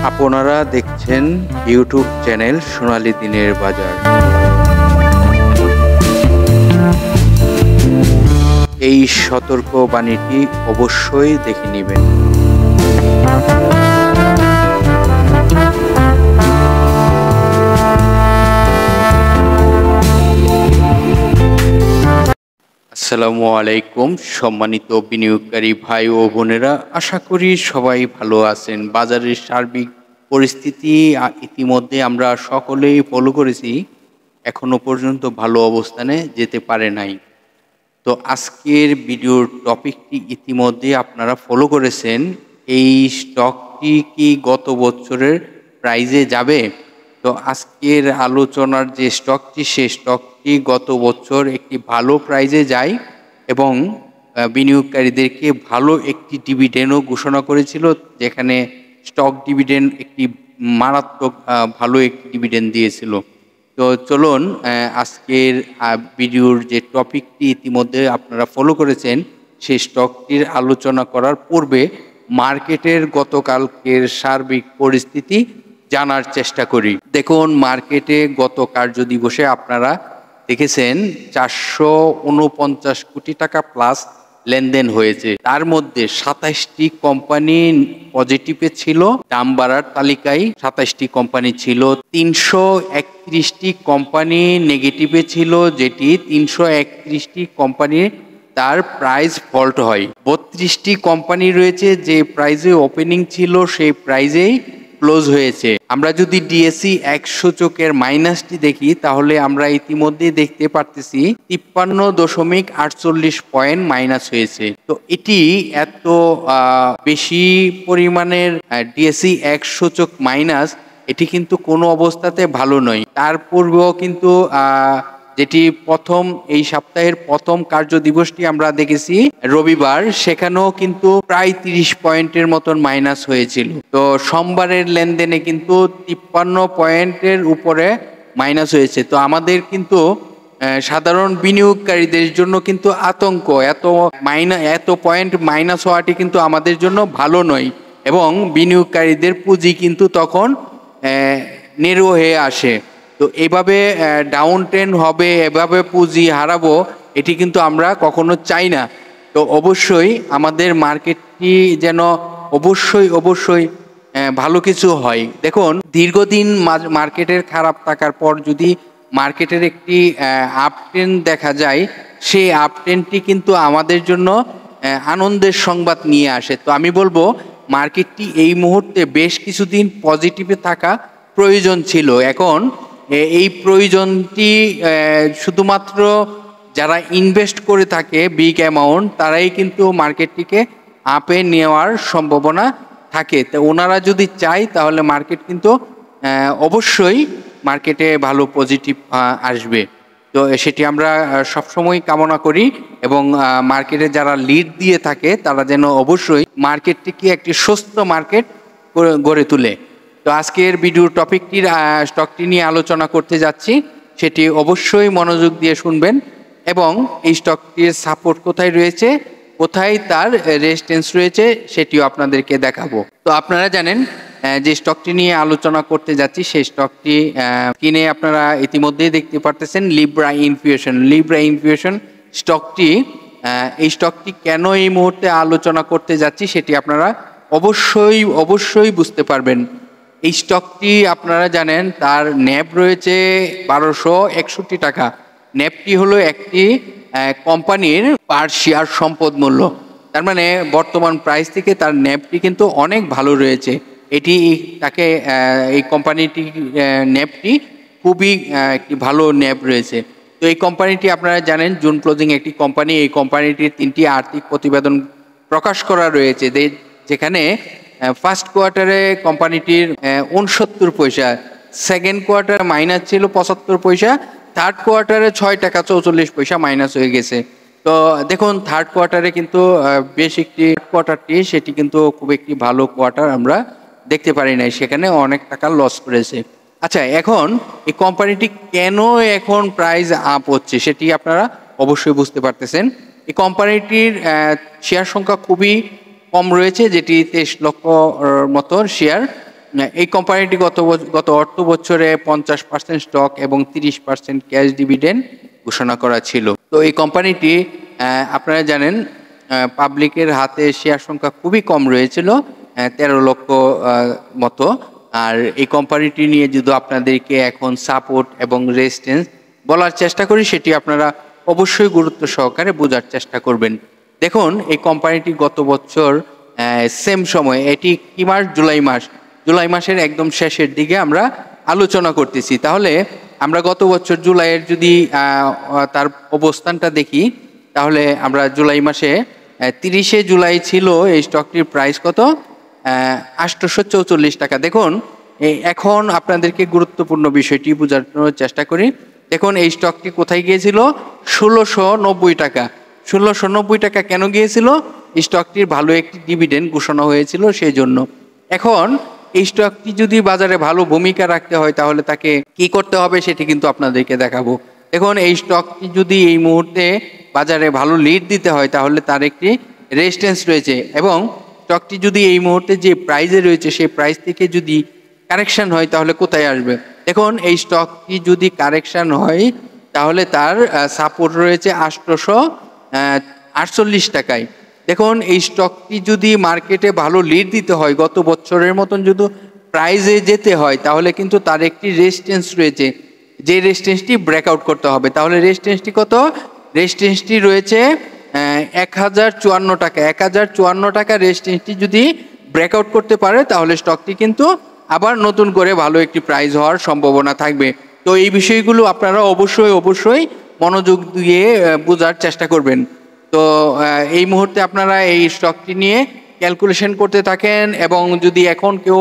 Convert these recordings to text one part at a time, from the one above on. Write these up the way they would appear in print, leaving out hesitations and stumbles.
আপনারা দেখছেন YouTube channel সোনালী দিনের বাজার। এই সতর্ক বাণীটি অবশ্যই দেখে নেবেন। আসসালামু আলাইকুম সম্মানিত বিনিয়োগকারী ভাই ও বোনেরা, আশা করি সবাই ভালো আছেন। বাজারের সার্বিক পরিস্থিতি ইতিমধ্যে আমরা সকলেই ফলো করেছি, এখনো পর্যন্ত ভালো অবস্থানে যেতে পারে নাই। তো আজকের ভিডিওর টপিকটি ইতিমধ্যে আপনারা ফলো করেছেন। এই স্টকটি কি গত বছরের প্রাইজে যাবে? তো আজকের আলোচনার যে স্টকটি, সে স্টকটি গত বছর একটি ভালো প্রাইজে যায় এবং বিনিয়োগকারীদেরকে ভালো একটি ডিভিডেন্ডও ঘোষণা করেছিল, যেখানে স্টক ডিভিডেন্ড একটি মারাত্মক ভালো একটি ডিভিডেন্ড দিয়েছিল। তো চলুন আজকের ভিডিওর যে টপিকটি ইতিমধ্যে আপনারা ফলো করেছেন, সেই স্টকটির আলোচনা করার পূর্বে মার্কেটের গতকালকের সার্বিক পরিস্থিতি জানার চেষ্টা করি। দেখুন, মার্কেটে গত কার্যদিবসে আপনারা দেখেছেন 449 কোটি টাকা প্লাস লেনদেন হয়েছে। তার মধ্যে 27টি কোম্পানি পজিটিভে ছিল, দাম বাড়ার তালিকায় 27টি কোম্পানি ছিল। 331টি কোম্পানি নেগেটিভে ছিল, যেটি 331টি কোম্পানির তার প্রাইস ফল্ট হয়। 32টি কোম্পানি রয়েছে যে প্রাইজে ওপেনিং ছিল সেই প্রাইজেই ক্লোজ হয়েছে। আমরা যদি ডিএসসি 100 সূচকের মাইনাসটি দেখি, তাহলে আমরা ইতিমধ্যে দেখতে পারতেছি 53.48 পয়েন্ট মাইনাস হয়েছে। তো এটি এত বেশি পরিমাণের ডিএসসি 100 সূচক মাইনাস, এটি কিন্তু কোনো অবস্থাতে ভালো নয়। তার পূর্বেও কিন্তু যেটি এই সপ্তাহের প্রথম কার্য দিবসটি আমরা দেখেছি রবিবার, সেখানেও কিন্তু প্রায় 30 পয়েন্টের মতন মাইনাস হয়েছিল। তো সোমবারের লেনদেনে কিন্তু 53 পয়েন্টের উপরে মাইনাস হয়েছে। তো আমাদের কিন্তু সাধারণ বিনিয়োগকারীদের জন্য কিন্তু আতঙ্ক, এত পয়েন্ট মাইনাস হওয়াটি কিন্তু আমাদের জন্য ভালো নয়, এবং বিনিয়োগকারীদের পুঁজি কিন্তু তখন নেরো হয়ে আসে। তো এভাবে ডাউন ট্রেন্ড হবে, এভাবে পুঁজি হারাবো, এটি কিন্তু আমরা কখনো চাই না। তো অবশ্যই আমাদের মার্কেটটি যেন অবশ্যই ভালো কিছু হয়। দেখুন, দীর্ঘদিন মার্কেটের খারাপ থাকার পর যদি মার্কেটের একটি আপ ট্রেন্ড দেখা যায়, সেই আপ ট্রেন্ডটি কিন্তু আমাদের জন্য আনন্দের সংবাদ নিয়ে আসে। তো আমি বলবো, মার্কেটটি এই মুহূর্তে বেশ কিছুদিন পজিটিভে থাকা প্রয়োজন ছিল। এখন এই প্রয়োজনটি শুধুমাত্র যারা ইনভেস্ট করে থাকে বিগ অ্যামাউন্ট, তারাই কিন্তু মার্কেটটিকে আপে নেওয়ার সম্ভাবনা থাকে। তো ওনারা যদি চায়, তাহলে মার্কেট কিন্তু অবশ্যই মার্কেটে ভালো পজিটিভ আসবে। তো সেটি আমরা সবসময় কামনা করি, এবং মার্কেটে যারা লিড দিয়ে থাকে তারা যেন অবশ্যই মার্কেটটিকে একটি সুস্থ মার্কেট গড়ে তোলে। তো আজকের ভিডিওর টপিকটির স্টকটি নিয়ে আলোচনা করতে যাচ্ছি, সেটি অবশ্যই মনোযোগ দিয়ে শুনবেন, এবং এই স্টকটির সাপোর্ট কোথায় রয়েছে, কোথায় তার রেজিস্ট্যান্স রয়েছে, সেটিও আপনাদেরকে দেখাবো। তো আপনারা জানেন যে স্টকটি নিয়ে আলোচনা করতে যাচ্ছি, সেই স্টকটি কিনে আপনারা ইতিমধ্যেই দেখতে পারতেছেন লিব্রা ইনফিউশন স্টকটি। এই স্টকটি কেন এই মুহূর্তে আলোচনা করতে যাচ্ছি, সেটি আপনারা অবশ্যই বুঝতে পারবেন। এই স্টকটি আপনারা জানেন তার ন্যাব রয়েছে 1261 টাকা। ন্যাবটি হলো একটি কোম্পানির পার শেয়ার সম্পদ মূল্য, তার মানে বর্তমান প্রাইস থেকে তার ন্যাবটি কিন্তু অনেক ভালো রয়েছে। এই কোম্পানিটি ন্যাবটি খুবই একটি ভালো ন্যাব রয়েছে। তো এই কোম্পানিটি আপনারা জানেন জুন ক্লোজিং একটি কোম্পানি। এই কোম্পানিটির 3টি আর্থিক প্রতিবেদন প্রকাশ করা রয়েছে, যেখানে ফার্স্ট কোয়ার্টারে কোম্পানিটির 69 পয়সা, সেকেন্ড কোয়ার্টারে মাইনাস ছিল 75 পয়সা, থার্ড কোয়ার্টারে 6 টাকা 44 পয়সা মাইনাস হয়ে গেছে। তো দেখুন, থার্ড কোয়ার্টারে কিন্তু বেশ একটি কোয়ার্টারটি, সেটি কিন্তু খুব একটি ভালো কোয়ার্টার আমরা দেখতে পারি নাই, সেখানে অনেক টাকা লস করেছে। আচ্ছা, এখন এই কোম্পানিটি কেন এখন প্রাইস আপ হচ্ছে, সেটি আপনারা অবশ্যই বুঝতে পারতেছেন। এই কোম্পানিটির শেয়ার সংখ্যা খুবই কম রয়েছে, যেটি 23 লক্ষ মতো শেয়ার। এই কোম্পানিটি গত অর্থ বছরে 50% স্টক এবং 30% ক্যাশ ডিভিডেন্ড ঘোষণা করা ছিল। তো এই কোম্পানিটি আপনারা জানেন পাবলিকের হাতে শেয়ার সংখ্যা খুবই কম রয়েছিল, 13 লক্ষ মতো। আর এই কোম্পানিটি নিয়ে যদি আপনাদেরকে এখন সাপোর্ট এবং রেজিস্ট্যান্স বলার চেষ্টা করি, সেটি আপনারা অবশ্যই গুরুত্ব সহকারে বোঝার চেষ্টা করবেন। দেখুন এই কোম্পানিটি গত বছর সেম সময়, এটি কি মাস? জুলাই মাসের একদম শেষের দিকে আমরা আলোচনা করতেছি। তাহলে আমরা গত বছর জুলাইয়ের যদি তার অবস্থানটা দেখি, তাহলে আমরা জুলাই মাসে 30শে জুলাই ছিল এই স্টকটির প্রাইস কত? 844 টাকা। দেখুন এখন আপনাদেরকে গুরুত্বপূর্ণ বিষয়টি বোঝানোর চেষ্টা করি। দেখুন এই স্টকটি কোথায় গিয়েছিল? 1690 টাকা। 1690 টাকা কেন গিয়েছিল? স্টকটির ভালো একটি ডিভিডেন্ড ঘোষণা হয়েছিল সেই জন্য। এখন এই স্টকটি যদি বাজারে ভালো ভূমিকা রাখতে হয়, তাহলে তাকে কি করতে হবে সেটি কিন্তু আপনাদেরকে দেখাবো। দেখুন এই স্টকটি যদি এই মুহূর্তে বাজারে ভালো লিড দিতে হয়, তাহলে তার একটি রেজিস্ট্যান্স রয়েছে, এবং স্টকটি যদি এই মুহূর্তে যে প্রাইসে রয়েছে সেই প্রাইস থেকে যদি কারেকশন হয়, তাহলে কোথায় আসবে? দেখুন এই স্টকটি যদি কারেকশন হয়, তাহলে তার সাপোর্ট রয়েছে 848 টাকায়। দেখুন এই স্টকটি যদি মার্কেটে ভালো লিড দিতে হয়, গত বছরের মতন যদি প্রাইজে যেতে হয়, তাহলে কিন্তু তার একটি রেজিস্ট্যান্স রয়েছে, যে রেজিস্ট্যান্সটি ব্রেকআউট করতে হবে। তাহলে রেজিস্ট্যান্সটি কত? রেজিস্ট্যান্সটি রয়েছে 1054 টাকা। 1054 টাকা রেজিস্ট্যান্সটি যদি ব্রেকআউট করতে পারে, তাহলে স্টকটি কিন্তু আবার নতুন করে ভালো একটি প্রাইস হওয়ার সম্ভাবনা থাকবে। তো এই বিষয়গুলো আপনারা অবশ্যই মনোযোগ দিয়ে বোঝার চেষ্টা করবেন। তো এই মুহূর্তে আপনারা এই স্টকটি নিয়ে ক্যালকুলেশন করতে থাকেন, এবং যদি এখন কেউ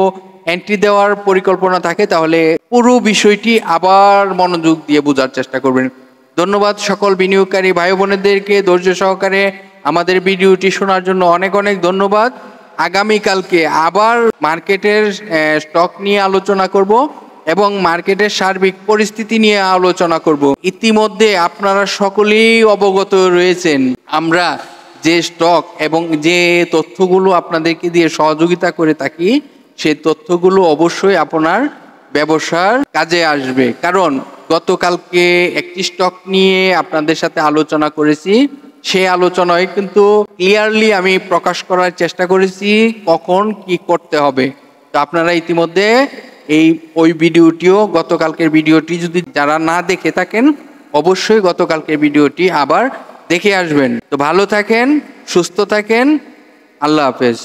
এন্ট্রি দেওয়ার পরিকল্পনা থাকে, তাহলে পুরো বিষয়টি আবার মনোযোগ দিয়ে বোঝার চেষ্টা করবেন। ধন্যবাদ সকল বিনিয়োগকারী ভাই বোনেদেরকে ধৈর্য সহকারে আমাদের ভিডিওটি শোনার জন্য অনেক ধন্যবাদ। আগামীকালকে আবার মার্কেটের স্টক নিয়ে আলোচনা করব এবং মার্কেটের সার্বিক পরিস্থিতি নিয়ে আলোচনা করব। ইতিমধ্যে আপনারা সকলেই অবগত রয়েছেন, আমরা যে স্টক এবং যে তথ্যগুলো আপনাদেরকে দিয়ে সহযোগিতা করে থাকি, সেই তথ্যগুলো অবশ্যই আপনার ব্যবসার কাজে আসবে। কারণ গতকালকে একটি স্টক নিয়ে আপনাদের সাথে আলোচনা করেছি, সেই আলোচনায় কিন্তু ক্লিয়ারলি আমি প্রকাশ করার চেষ্টা করেছি কখন কি করতে হবে। তো আপনারা ইতিমধ্যে ওই ভিডিওটিও, গতকালকের ভিডিওটি যদি যারা না দেখে থাকেন, অবশ্যই গতকালকের ভিডিওটি আবার দেখে আসবেন। তো ভালো থাকেন, সুস্থ থাকেন, আল্লাহ হাফেজ।